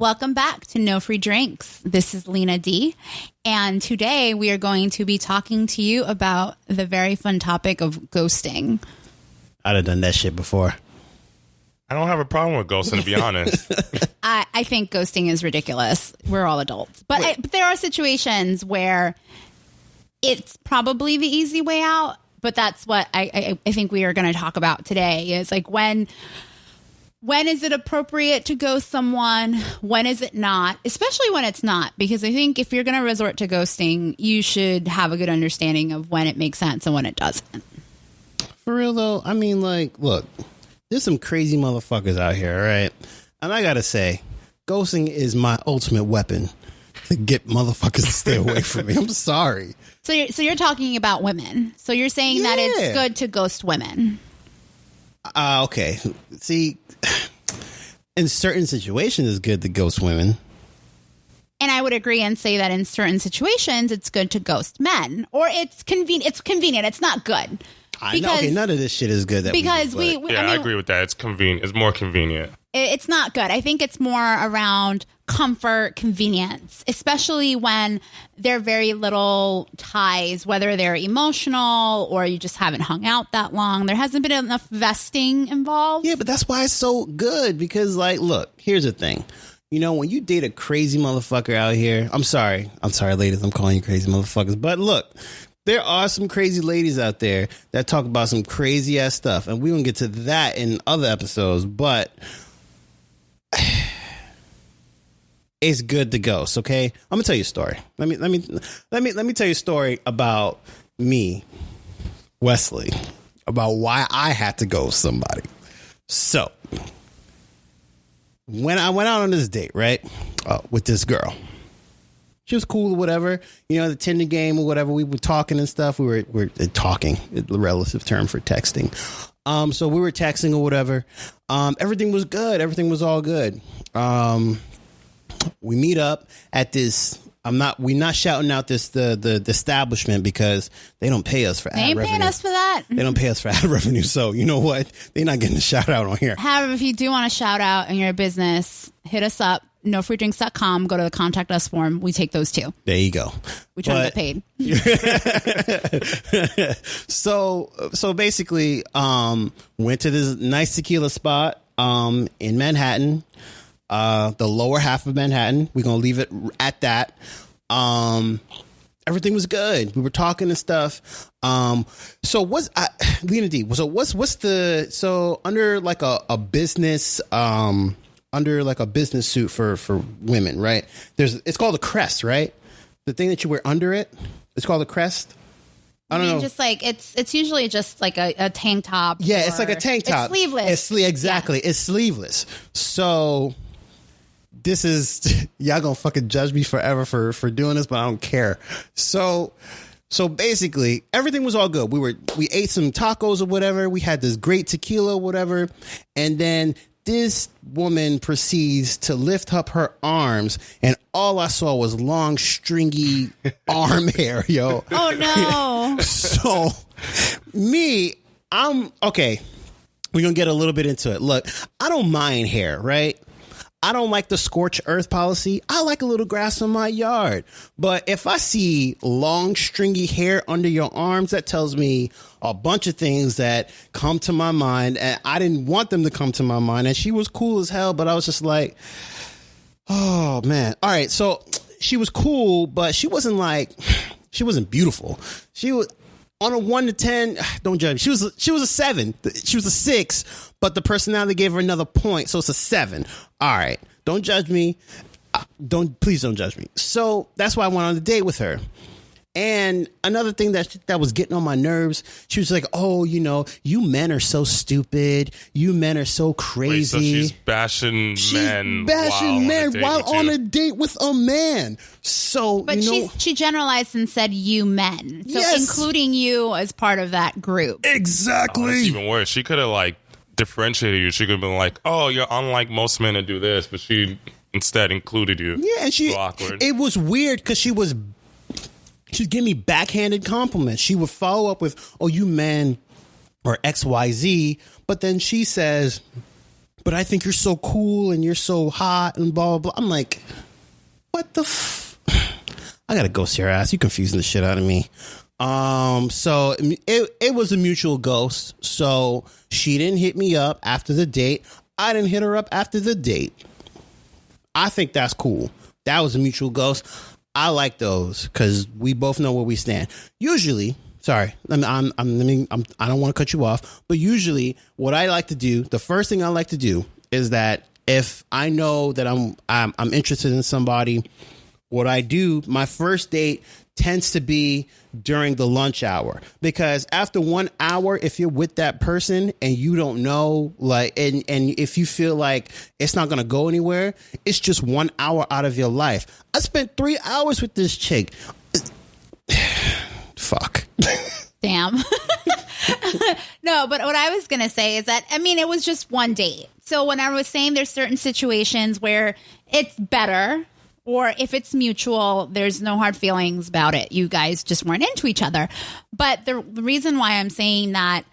Welcome back to No Free Drinks. This is Lena D. And today we are going to be talking to you about the very fun topic of ghosting. I'd have done that shit before. I don't have a problem with ghosting, to be honest. I think ghosting is ridiculous. We're all adults. But there are situations where it's probably the easy way out. But that's what I think we are going to talk about today is like when is it appropriate to ghost someone? When is it not? Especially when it's not. Because I think if you're going to resort to ghosting, you should have a good understanding of when it makes sense and when it doesn't. For real, though, I mean, like, look, there's some crazy motherfuckers out here, all right? And I got to say, ghosting is my ultimate weapon to get motherfuckers to stay away from me. I'm sorry. So you're talking about women. So you're saying that it's good to ghost women. Okay. See, in certain situations, it's good to ghost women. And I would agree and say that in certain situations, it's good to ghost men. Or it's convenient. It's convenient. It's not good. Okay, none of this shit is good. I agree with that. It's convenient. It's more convenient. It's not good. I think it's more around comfort, convenience, especially when there are very little ties, whether they're emotional or you just haven't hung out that long. There hasn't been enough vesting involved. Yeah, but that's why it's so good because, like, look, here's the thing. You know, when you date a crazy motherfucker out here, I'm sorry, ladies, I'm calling you crazy motherfuckers. But look, there are some crazy ladies out there that talk about some crazy ass stuff. And we're going to get to that in other episodes. But it's good to ghost, okay? I'm gonna tell you a story. Let me tell you a story about me, Wesley, about why I had to ghost somebody. So, when I went out on this date, right, with this girl, she was cool or whatever. You know, the Tinder game or whatever. We were talking and stuff. We were talking, a relative term for texting. So we were texting or whatever. Everything was good. Everything was all good. We meet up at this. We're not shouting out the establishment because they don't pay us for ad revenue. They ain't paying us for that. They don't pay us for ad revenue. So you know what? They're not getting a shout out on here. However, if you do want a shout out in your business, hit us up. NoFreeDrinks.com. Go to the contact us form. We take those too. There you go. We try to get paid. So basically, went to this nice tequila spot in Manhattan. The lower half of Manhattan. We're gonna leave it at that. Everything was good. We were talking and stuff. So Lena D? So under like a business under like a business suit for women, right? It's called a crest, right? The thing that you wear under it, it's called a crest. I don't know. Just like it's usually just like a tank top. Yeah, it's like a tank top. It's sleeveless. Exactly. Yeah. It's sleeveless. So this is y'all gonna fucking judge me forever for doing this, but I don't care. So basically everything was all good. We ate some tacos or whatever. We had this great tequila or whatever, and then this woman proceeds to lift up her arms, and all I saw was long, stringy arm hair, yo. Oh, no. So, I'm okay. We're going to get a little bit into it. Look, I don't mind hair, right? I don't like the scorched earth policy. I like a little grass in my yard. But if I see long, stringy hair under your arms, that tells me a bunch of things that come to my mind. And I didn't want them to come to my mind. And she was cool as hell, but I was just like, oh, man. All right. So she was cool, but she wasn't beautiful. She was on a 1 to 10. Don't judge me. She was a 7. She was a 6, but the personality gave her another point. So it's a 7. All right. Don't judge me. Please don't judge me. So that's why I went on the date with her. And another thing that was getting on my nerves, she was like, oh, you know, you men are so stupid. You men are so crazy. Wait, so she's bashing men while on a date with a man. So, but she generalized and said you men. So yes, including you as part of that group. Exactly. Oh, that's even worse. She could have like differentiated you. She could have been like, oh, you're unlike most men that do this, but she instead included you. Yeah, and so awkward. It was weird because she'd give me backhanded compliments. She would follow up with, oh, you men are XYZ. But then she says, but I think you're so cool and you're so hot and blah, blah, blah. I'm like, what the I gotta ghost your ass. You confusing the shit out of me. So it was a mutual ghost. So she didn't hit me up after the date. I didn't hit her up after the date. I think that's cool. That was a mutual ghost. I like those because we both know where we stand. Usually, sorry, I don't want to cut you off, but usually what I like to do, the first thing I like to do is that if I know that I'm interested in somebody, what I do, my first date tends to be during the lunch hour, because after 1 hour, if you're with that person and you don't know, like, and if you feel like it's not going to go anywhere, it's just 1 hour out of your life. I spent 3 hours with this chick. Fuck. Damn. No, but what I was going to say is that, I mean, it was just one date. So when I was saying there's certain situations where it's better, or if it's mutual, there's no hard feelings about it. You guys just weren't into each other. But the reason why I'm saying that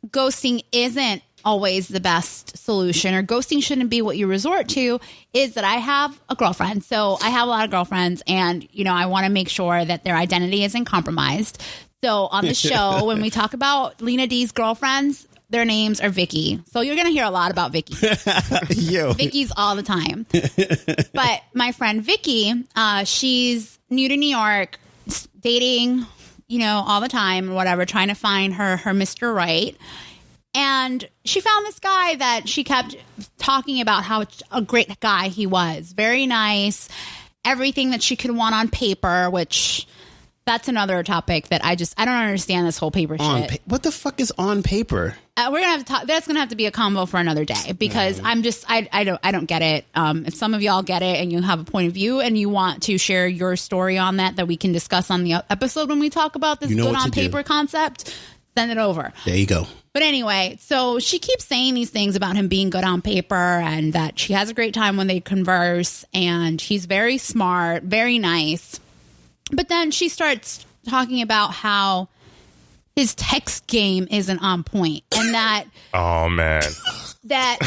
ghosting isn't always the best solution, or ghosting shouldn't be what you resort to, is that I have a girlfriend. So I have a lot of girlfriends, and, you know, I want to make sure that their identity isn't compromised. So on the show, when we talk about Lena D's girlfriends, their names are Vicky. So you're going to hear a lot about Vicky. Vicky's all the time. But my friend Vicky, she's new to New York, dating, you know, all the time, or whatever, trying to find her Mr. Right. And she found this guy that she kept talking about how a great guy he was. Very nice. Everything that she could want on paper, which... that's another topic that I don't understand, this whole paper shit. What the fuck is on paper? We're gonna have to talk. That's gonna have to be a combo for another day, because I don't get it. If some of y'all get it and you have a point of view and you want to share your story on that we can discuss on the episode when we talk about this good on paper concept, send it over. There you go. But anyway, so she keeps saying these things about him being good on paper and that she has a great time when they converse, and he's very smart, very nice. But then she starts talking about how his text game isn't on point, and that oh man, that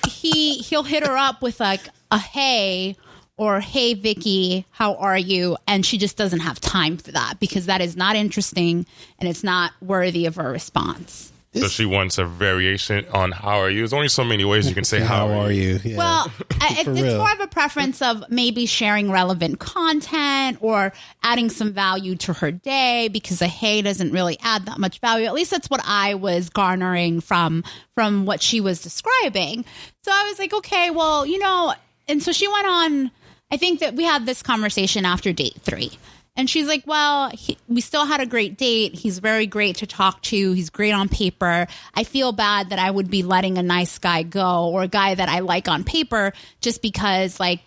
he'll hit her up with like a hey or hey Vicky, how are you? And she just doesn't have time for that, because that is not interesting and it's not worthy of her response. So she wants a variation on how are you. There's only so many ways you can say how are you. Yeah. Well, it's more of a preference of maybe sharing relevant content or adding some value to her day, because a hey doesn't really add that much value. At least that's what I was garnering from what she was describing. So I was like, okay, well, you know, and so she went on. I think that we had this conversation after date 3. And she's like, well, we still had a great date. He's very great to talk to. He's great on paper. I feel bad that I would be letting a nice guy go, or a guy that I like on paper, just because, like,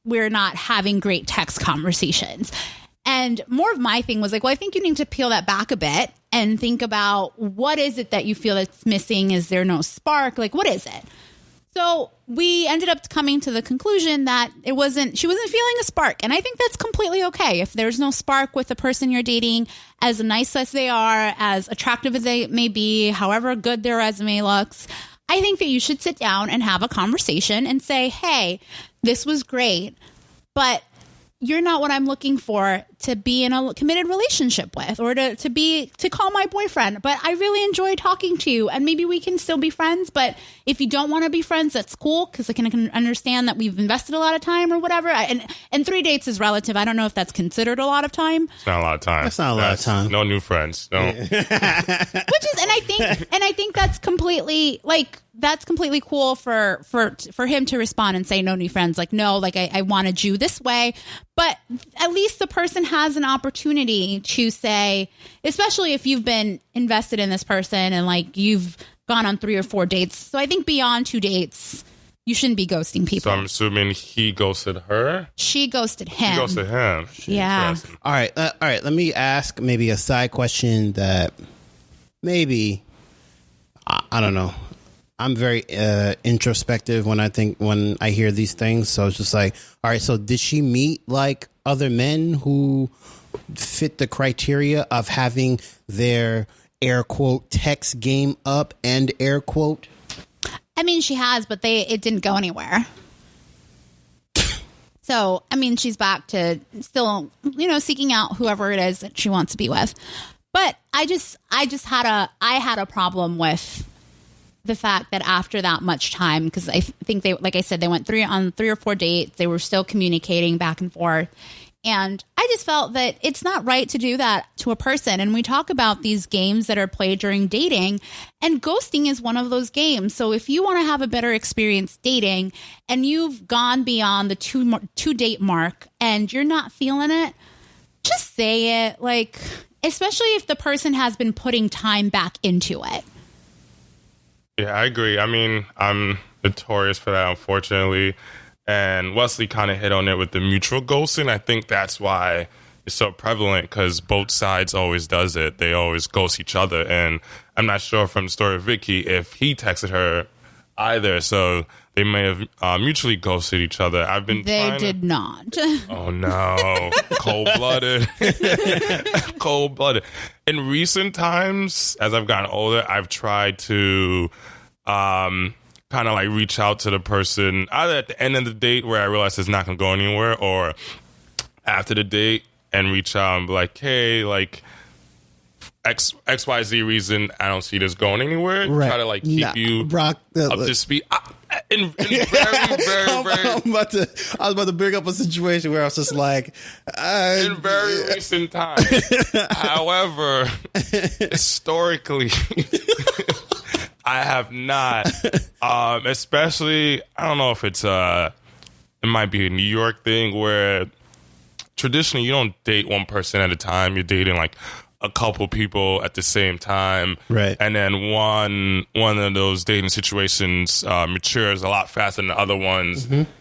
we're not having great text conversations. And more of my thing was like, well, I think you need to peel that back a bit and think about, what is it that you feel that's missing? Is there no spark? Like, what is it? So we ended up coming to the conclusion that she wasn't feeling a spark. And I think that's completely okay. If there's no spark with the person you're dating, as nice as they are, as attractive as they may be, however good their resume looks, I think that you should sit down and have a conversation and say, hey, this was great, but you're not what I'm looking for to be in a committed relationship with, or to call my boyfriend. But I really enjoy talking to you, and maybe we can still be friends. But if you don't want to be friends, that's cool, because I can understand that we've invested a lot of time or whatever. And 3 dates is relative. I don't know if that's considered a lot of time. It's not a lot of time. That's not a lot of time. No new friends. No. Which is, and I think that's completely cool for him to respond and say no new friends. Like, no, like I wanted you this way. But at least the person has an opportunity to say, especially if you've been invested in this person and like you've gone on 3 or 4 dates. So I think beyond 2 dates, you shouldn't be ghosting people. So I'm assuming he ghosted her? She ghosted him. She ghosted him. Yeah. All right. Let me ask maybe a side question that maybe, I don't know. I'm very introspective when I hear these things. So it's just like, all right, so did she meet like other men who fit the criteria of having their air quote text game up and air quote? I mean, she has, but it didn't go anywhere. So, I mean, she's back to still, seeking out whoever it is that she wants to be with. But I had a problem with the fact that after that much time, because I think like I said, they went on 3 or 4 dates. They were still communicating back and forth. And I just felt that it's not right to do that to a person. And we talk about these games that are played during dating, and ghosting is one of those games. So if you want to have a better experience dating and you've gone beyond the two date mark and you're not feeling it, just say it. Like, especially if the person has been putting time back into it. Yeah, I agree. I mean, I'm notorious for that, unfortunately. And Wesley kind of hit on it with the mutual ghosting. I think that's why it's so prevalent, because both sides always does it. They always ghost each other. And I'm not sure from the story of Vicky if he texted her either. So they may have mutually ghosted each other. They did not. Oh, no. Cold-blooded. Cold-blooded. In recent times, as I've gotten older, I've tried to kind of like reach out to the person either at the end of the date where I realize it's not going to go anywhere, or after the date and reach out and be like, hey, like XYZ reason, I don't see this going anywhere. Right. Try to like keep you Brock, up to speed. In very, I was about to bring up a situation where I was just like, in very recent times. However, historically, I have not, especially, I don't know if it's, it might be a New York thing where traditionally you don't date one person at a time. You're dating like a couple people at the same time. Right. And then one of those dating situations matures a lot faster than the other ones. Mm-hmm.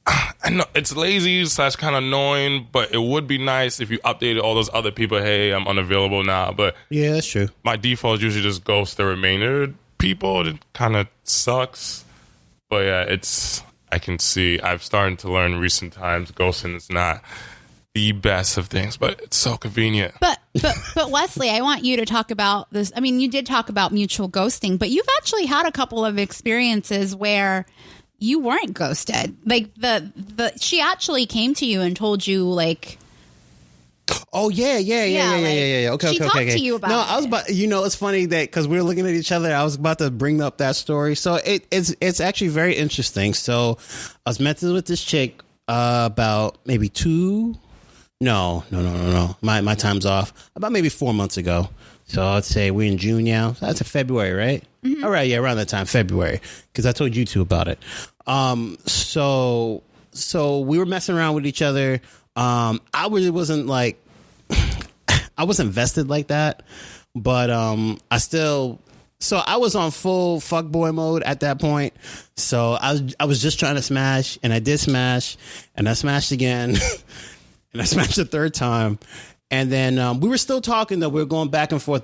I know it's lazy / kind of annoying, but it would be nice if you updated all those other people. Hey, I'm unavailable now. But yeah, that's true. My default is usually just ghost the remainder people. It kind of sucks. But yeah, I can see, I've started to learn in recent times, ghosting is not the best of things, but it's so convenient. But Wesley, I want you to talk about this. I mean, you did talk about mutual ghosting, but you've actually had a couple of experiences where you weren't ghosted. Like she actually came to you and told you, like, oh yeah. Okay. She talked to you about. No, I was about. It's funny that because we were looking at each other, I was about to bring up that story. So it's actually very interesting. So I was met with this chick about maybe 2. No. My time's off. About maybe 4 months ago. So I'd say we're in June now. That's in February, right? Mm-hmm. All right, yeah, around that time, February, because I told you two about it. So we were messing around with each other. I really wasn't like, I wasn't vested like that, but I was on full fuckboy mode at that point. So I was just trying to smash, and I did smash, and I smashed again, and I smashed the third time. And then we were still talking, though. We were going back and forth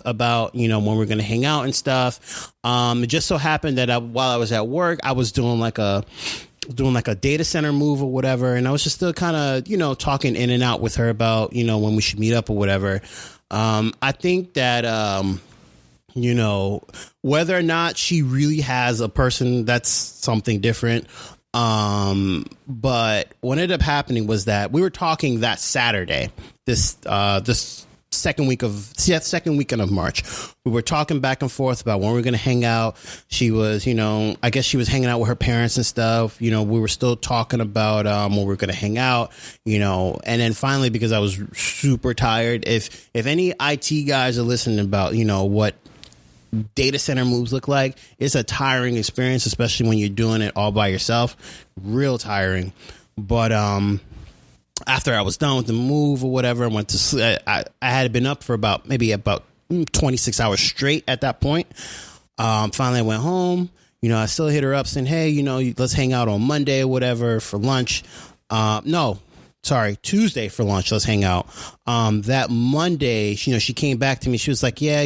about, when we're going to hang out and stuff. It just so happened that while I was at work, I was doing like a data center move or whatever. And I was just still kind of, talking in and out with her about, when we should meet up or whatever. I think that, whether or not she really has a person, that's something different. But what ended up happening was that we were talking that Saturday, this second weekend of March. We were talking back and forth about when we were going to hang out. She was, I guess she was hanging out with her parents and stuff. We were still talking about when we were going to hang out, and then finally, because I was super tired, if any IT guys are listening about, what data center moves look like, it's a tiring experience, especially when you're doing it all by yourself. Real tiring. But after I was done with the move or whatever, I went to sleep. I had been up for about 26 hours straight at that point. Finally I went home. I still hit her up saying, hey, let's hang out on Monday or whatever for lunch. Tuesday for lunch. Let's hang out. That Monday, she came back to me. She was like, yeah,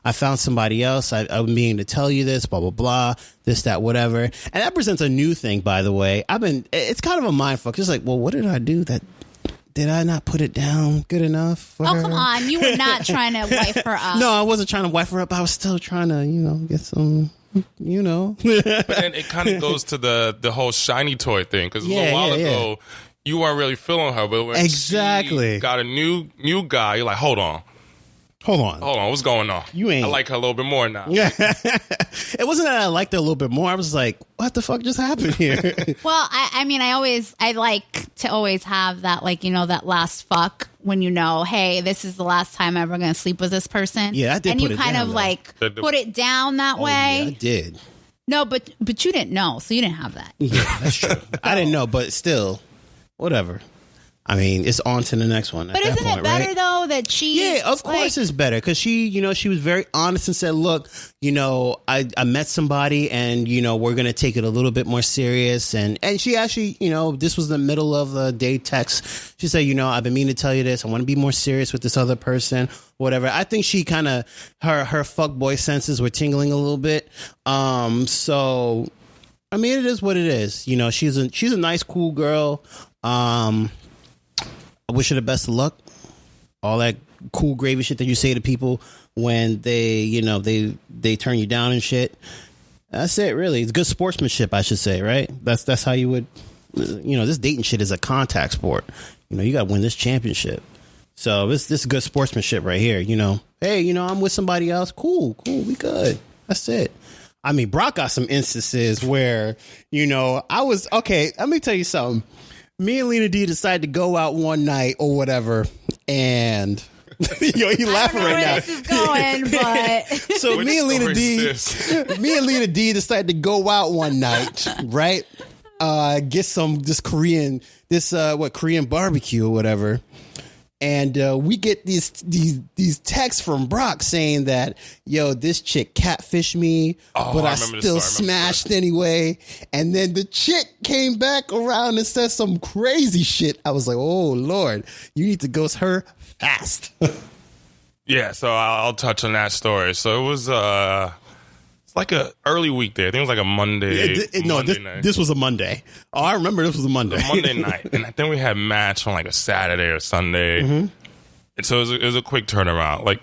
I found somebody else. I've been meaning to tell you this, blah, blah, blah, this, that, whatever. And that presents a new thing, by the way. It's kind of a mindfuck. Just like, well, what did I do did I not put it down good enough for her? Come on. You were not trying to wife her up. No, I wasn't trying to wife her up. I was still trying to, get some you know. But then it kind of goes to the whole shiny toy thing, because a little while ago you weren't really feeling her, but when she got a new guy, you're like, hold on, what's going on? I like her a little bit more now. Yeah. It wasn't that I liked her a little bit more. I was like, what the fuck just happened here? Well, I mean, I like to always have that, like, you know, that last fuck when you know, hey, this is the last time I'm ever going to sleep with this person. Yeah, I did. And you kind of like put it down that way. Yeah, I did. No, but you didn't know, so you didn't have that. Yeah, that's true. I didn't know, but still, whatever. I mean, it's on to the next one. But isn't it better though that she? Yeah, of course it's better, because she, you know, she was very honest and said, "Look, you know, I met somebody, and you know, we're gonna take it a little bit more serious." And she actually, you know, this was the middle of the day text. She said, "You know, I've been meaning to tell you this. I want to be more serious with this other person, whatever." I think she kind of her fuckboy senses were tingling a little bit. So, I mean, it is what it is. You know, she's a nice, cool girl. I wish her the best of luck. All that cool gravy shit that you say to people when they, you know, they turn you down and shit. That's it, really. It's good sportsmanship, I should say, right? That's how you would, you know, this dating shit is a contact sport. You know, you got to win this championship. So this is good sportsmanship right here. You know, hey, you know, I'm with somebody else. Cool, we good. That's it. I mean, Brock got some instances where, you know, okay, let me tell you something. Me and Lena D decided to go out one night or whatever, and yo, you laughing right now. This is going, but so me and Lena D decided to go out one night, right? Get this Korean barbecue or whatever. And we get these texts from Brock saying that, yo, this chick catfished me, but I still smashed anyway. And then the chick came back around and said some crazy shit. I was like, oh, Lord, you need to ghost her fast. Yeah, so I'll touch on that story. So it was it's like a early weekday. I think it was like a Monday. Night. This was a Monday. Oh, I remember this was a Monday. Monday night, and I think we had match on like a Saturday or Sunday. Mm-hmm. And so it was a quick turnaround. Like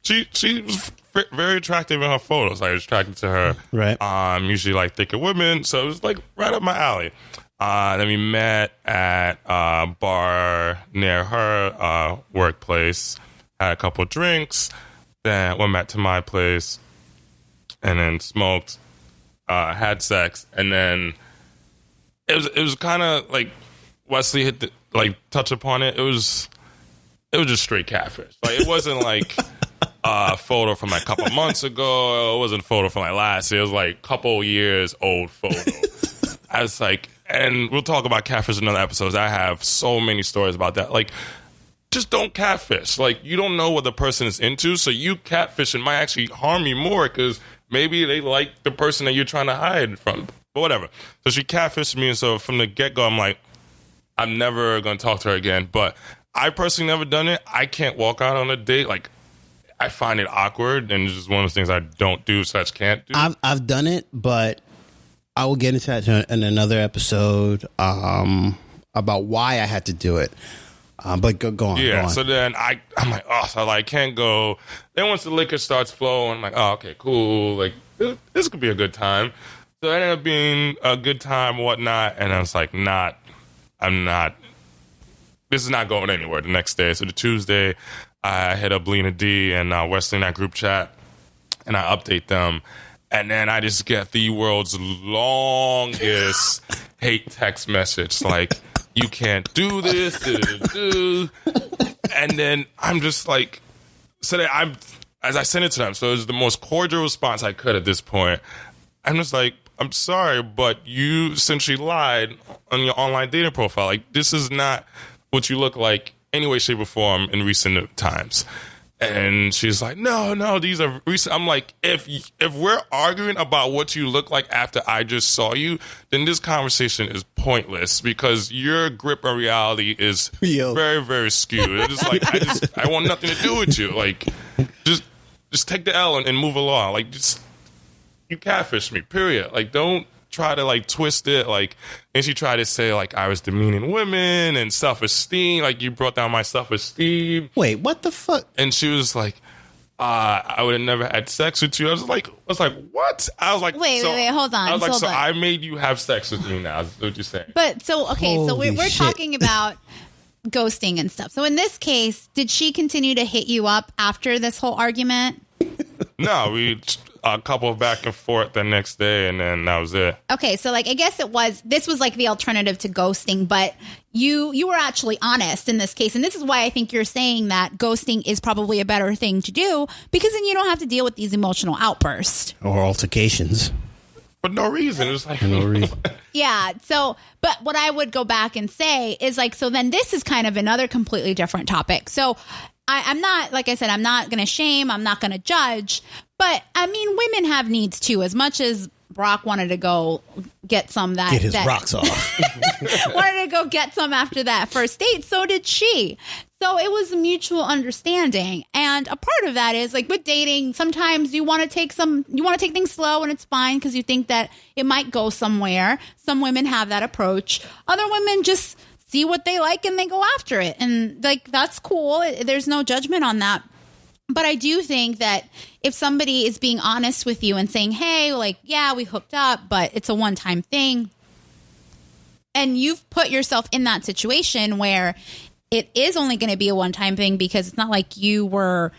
she was very attractive in her photos. I was attracted to her. Right. Usually like thicker women, so it was like right up my alley. Then we met at a bar near her workplace. Had a couple drinks. Then went back to my place. And then smoked, had sex, and then it was kind of like Wesley touch upon it. It was just straight catfish. Like it wasn't like a photo from like a couple months ago. It wasn't a photo from like last year. It was like a couple years old photo. I was like, and we'll talk about catfish in other episodes. I have so many stories about that. Like, just don't catfish. Like, you don't know what the person is into, so you catfishing might actually harm you more because maybe they like the person that you're trying to hide from, but whatever. So she catfished me, and so from the get-go, I'm like, I'm never going to talk to her again. But I personally never done it. I can't walk out on a date. Like, I find it awkward, and it's just one of those things I don't do, can't do. I've done it, but I will get into that in another episode about why I had to do it. But go on. Yeah, go on. So then I'm like, oh, so I can't go. Then once the liquor starts flowing, I'm like, oh, okay, cool. Like, this could be a good time. So it ended up being a good time, whatnot. And I was like, this is not going anywhere the next day. So the Tuesday, I hit up Lena D and Wesley in that group chat, and I update them. And then I just get the world's longest hate text message. Like, you can't do this. And then I'm just like, as I sent it to them, so it was the most cordial response I could at this point. I'm just like, I'm sorry, but you essentially lied on your online dating profile. Like, this is not what you look like any way, shape, or form in recent times. And she's like, no, these are recent. I'm like, if we're arguing about what you look like after I just saw you, then this conversation is pointless because your grip on reality is very, very skewed. It's like, I want nothing to do with you. Like, just take the L and move along. Like, just, you catfish me, period. Like, don't try to like twist it. Like, and she tried to say like I was demeaning women and self-esteem. Like, you brought down my self-esteem. Wait, what the fuck? And she was like, I would have never had sex with you. I was like, what? I was like, wait, hold on. I was like, hold so on. I made you have sex with me now. That's what you're saying. But so, okay, so Holy we're shit. talking about ghosting and stuff. So in this case, did she continue to hit you up after this whole argument? No, we a couple back and forth the next day, and then that was it. Okay, so like I guess this was like the alternative to ghosting, but you were actually honest in this case, and this is why I think you're saying that ghosting is probably a better thing to do, because then you don't have to deal with these emotional outbursts Or altercations. For no reason. It was like No reason. Yeah. So, but what I would go back and say is like, so then this is kind of another completely different topic. So I'm not, like I said, I'm not going to shame. I'm not going to judge. But I mean, women have needs too. As much as Brock wanted to go get some Get his rocks off. wanted to go get some after that first date, so did she. So it was a mutual understanding. And a part of that is like with dating, sometimes you want to take things slow, and it's fine because you think that it might go somewhere. Some women have that approach. Other women just see what they like and they go after it. And like, that's cool. There's no judgment on that. But I do think that if somebody is being honest with you and saying, hey, like, yeah, we hooked up, but it's a one-time thing, and you've put yourself in that situation where it is only going to be a one-time thing because it's not like you were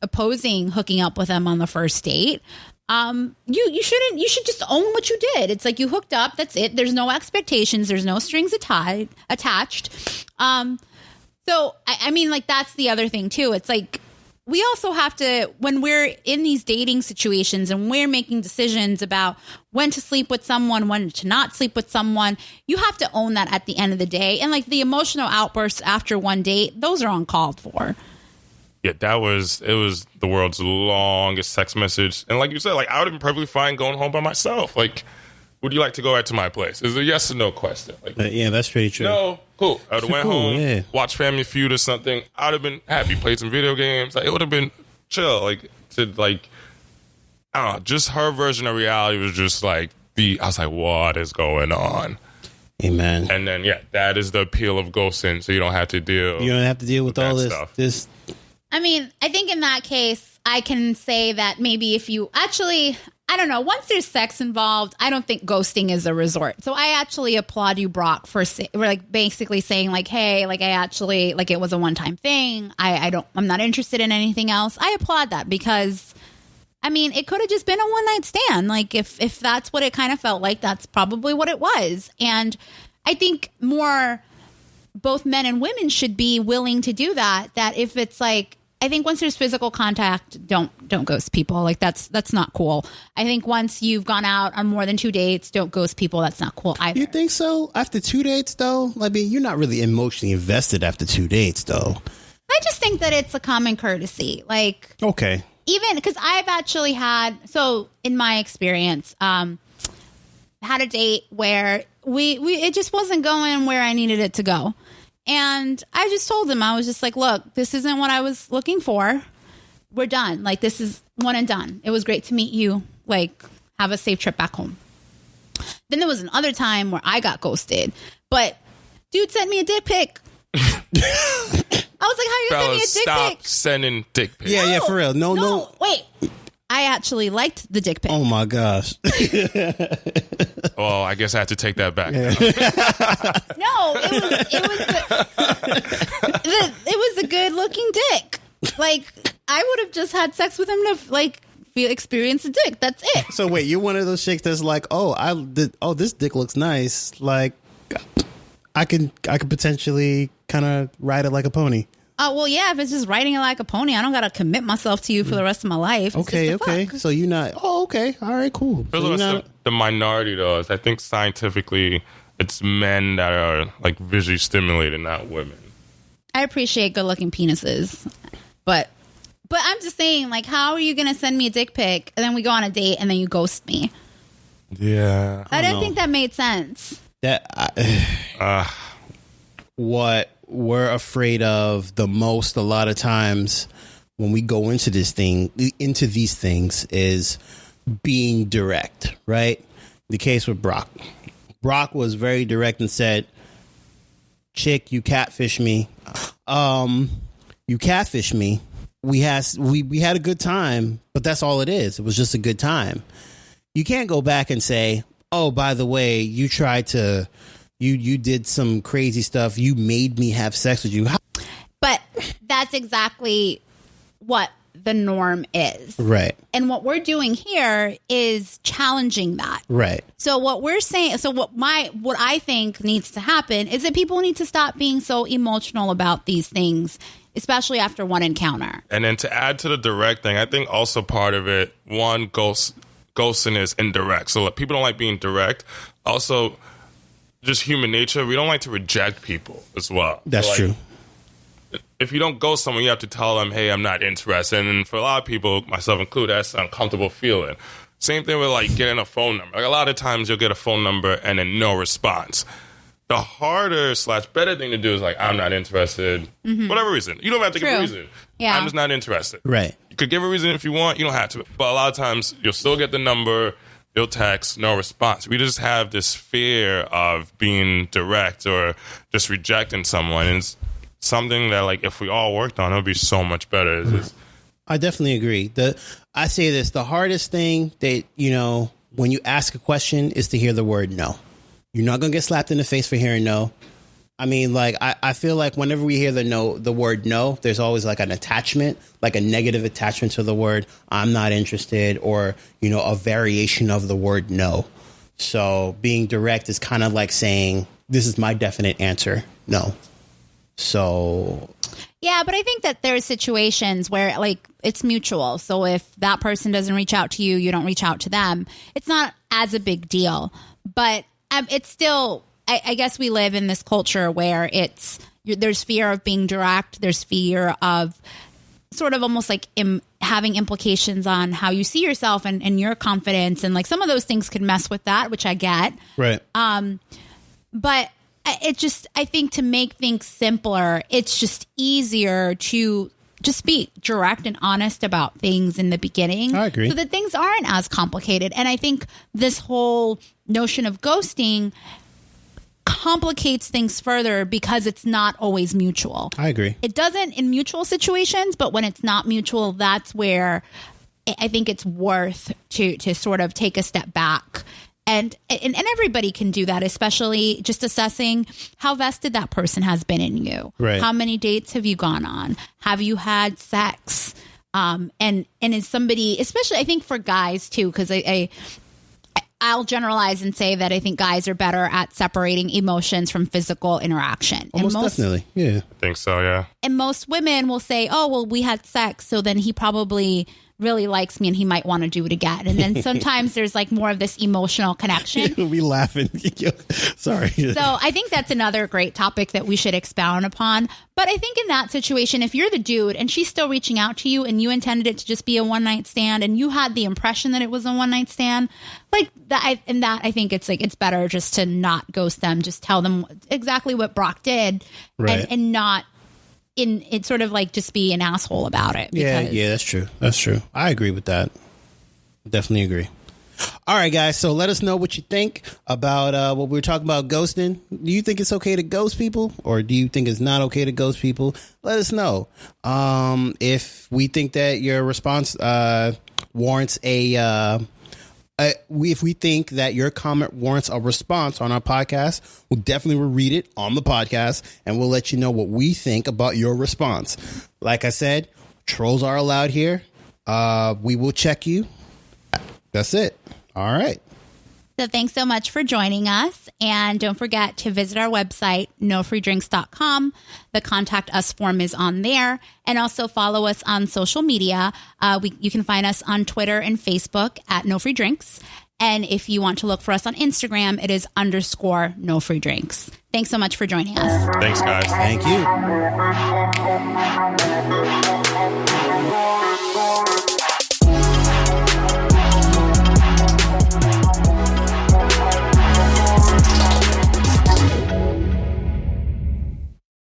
opposing hooking up with them on the first date. You should just own what you did. It's like you hooked up. That's it. There's no expectations. There's no strings attached. So I mean, like, that's the other thing too. It's like, we also have to, when we're in these dating situations and we're making decisions about when to sleep with someone, when to not sleep with someone, you have to own that at the end of the day. And like the emotional outbursts after one date, those are uncalled for. Yeah, it was the world's longest text message. And like you said, like I would have been perfectly fine going home by myself. Like, would you like to go back to my place? It's a yes or no question. Like, Yeah, that's pretty true. no, cool. I would have went home, yeah. watched Family Feud or something. I would have been happy, played some video games. Like, it would have been chill. Like, to like, I don't know, just her version of reality was just like I was like, what is going on? Amen. And then, yeah, that is the appeal of ghosting, so you don't have to deal. You don't have to deal with all that this. stuff. I mean, I think in that case, I can say that maybe if you actually, I don't know, once there's sex involved, I don't think ghosting is a resort. So I actually applaud you, Brock, for like basically saying like, hey, like I actually, like it was a one-time thing. I'm not interested in anything else. I applaud that because, I mean, it could have just been a one-night stand. Like if that's what it kind of felt like, that's probably what it was. And I think both men and women should be willing to do that. That if it's like, I think once there's physical contact, don't ghost people. Like that's not cool. I think once you've gone out on more than 2 dates, don't ghost people. That's not cool either. You think so? After 2 dates, though? I mean, you're not really emotionally invested after 2 dates, though. I just think that it's a common courtesy. Like, Okay. even because I've actually so in my experience, had a date where it just wasn't going where I needed it to go. And I just told him, I was just like, look, this isn't what I was looking for. We're done. Like, this is one and done. It was great to meet you. Like, have a safe trip back home. Then there was another time where I got ghosted. But dude sent me a dick pic. I was like, how you send me a Fellas, dick stop pic? sending dick pics. Yeah, for real. No. Wait. I actually liked the dick pic. Oh, my gosh. Oh, I guess I have to take that back. No, it was a good looking dick. Like, I would have just had sex with him to like experience a dick. That's it. So wait, you're one of those chicks that's like, this dick looks nice. Like, I could potentially kind of ride it like a pony. Oh, well, yeah, if it's just riding it like a pony, I don't got to commit myself to you for the rest of my life. It's Okay. just a fuck. So you're not. Oh, okay. All right. Cool. I feel So like you're that's not, the minority, though. Is I think scientifically, it's men that are like visually stimulated, not women. I appreciate good looking penises, but I'm just saying, like, how are you going to send me a dick pic and then we go on a date and then you ghost me? Yeah. I didn't think that made sense. What we're afraid of the most a lot of times when we go into these things is being direct, right? The case with Brock. Brock was very direct and said, chick, you catfish me. we had a good time, but that's all it is. It was just a good time. You can't go back and say, oh, by the way, you tried to, you did some crazy stuff. You made me have sex with you. But that's exactly what the norm is. Right. And what we're doing here is challenging that. Right. So what we're saying, so what I think needs to happen is that people need to stop being so emotional about these things, especially after one encounter. And then to add to the direct thing, I think also part of it, one, ghosting is indirect. So people don't like being direct. Also, just human nature, we don't like to reject people as well. That's true. If you don't ghost someone, you have to tell them, hey, I'm not interested. And for a lot of people, myself included, that's an uncomfortable feeling. Same thing with like getting a phone number. Like a lot of times you'll get a phone number and then no response. The harder / better thing to do is like, I'm not interested. Whatever reason. You don't have to give a reason. Yeah. I'm just not interested. Right. You could give a reason if you want. You don't have to. But a lot of times you'll still get the number. You'll text, no response. We just have this fear of being direct or just rejecting someone. And it's something that, like, if we all worked on, it would be so much better. I definitely agree. I say this, the hardest thing that, when you ask a question is to hear the word no. You're not going to get slapped in the face for hearing no. I mean, like, I feel like whenever we hear the word no, there's always like an attachment, like a negative attachment to the word, I'm not interested, or, a variation of the word no. So being direct is kind of like saying, this is my definite answer, no. So, yeah, but I think that there's situations where like it's mutual. So if that person doesn't reach out to you, you don't reach out to them. It's not as a big deal, but it's still, I guess we live in this culture where there's fear of being direct. There's fear of sort of almost like having implications on how you see yourself and your confidence. And like some of those things could mess with that, which I get. Right. But I think to make things simpler, it's just easier to just be direct and honest about things in the beginning. I agree. So that things aren't as complicated. And I think this whole notion of ghosting complicates things further because it's not always mutual. I agree. It doesn't in mutual situations, but when it's not mutual, that's where I think it's worth to sort of take a step back. And everybody can do that, especially just assessing how vested that person has been in you. Right. How many dates have you gone on? Have you had sex? And is somebody, especially I think for guys too, because I'll generalize and say that I think guys are better at separating emotions from physical interaction. Almost definitely. Yeah. I think so, yeah. And most women will say, oh, well, we had sex, so then he probably really likes me and he might want to do it again. And then sometimes there's like more of this emotional connection. We laughing. Sorry. So I think that's another great topic that we should expound upon. But I think in that situation, if you're the dude and she's still reaching out to you and you intended it to just be a one night stand and you had the impression that it was a one night stand, like that, I think it's like, it's better just to not ghost them. Just tell them exactly what Brock did, right. and not it sort of like just be an asshole about it. Yeah, that's true. That's true. I agree with that. Definitely agree. All right, guys. So let us know what you think about what we were talking about, ghosting. Do you think it's okay to ghost people, or do you think it's not okay to ghost people? Let us know. If we think that your response warrants if we think that your comment warrants a response on our podcast, we'll definitely read it on the podcast and we'll let you know what we think about your response. Like I said, trolls are allowed here. We will check you. That's it. All right. So thanks so much for joining us. And don't forget to visit our website, NoFreeDrinks.com. The contact us form is on there. And also follow us on social media. You can find us on Twitter and Facebook at NoFreeDrinks. And if you want to look for us on Instagram, it is _NoFreeDrinks. Thanks so much for joining us. Thanks, guys. Thank you.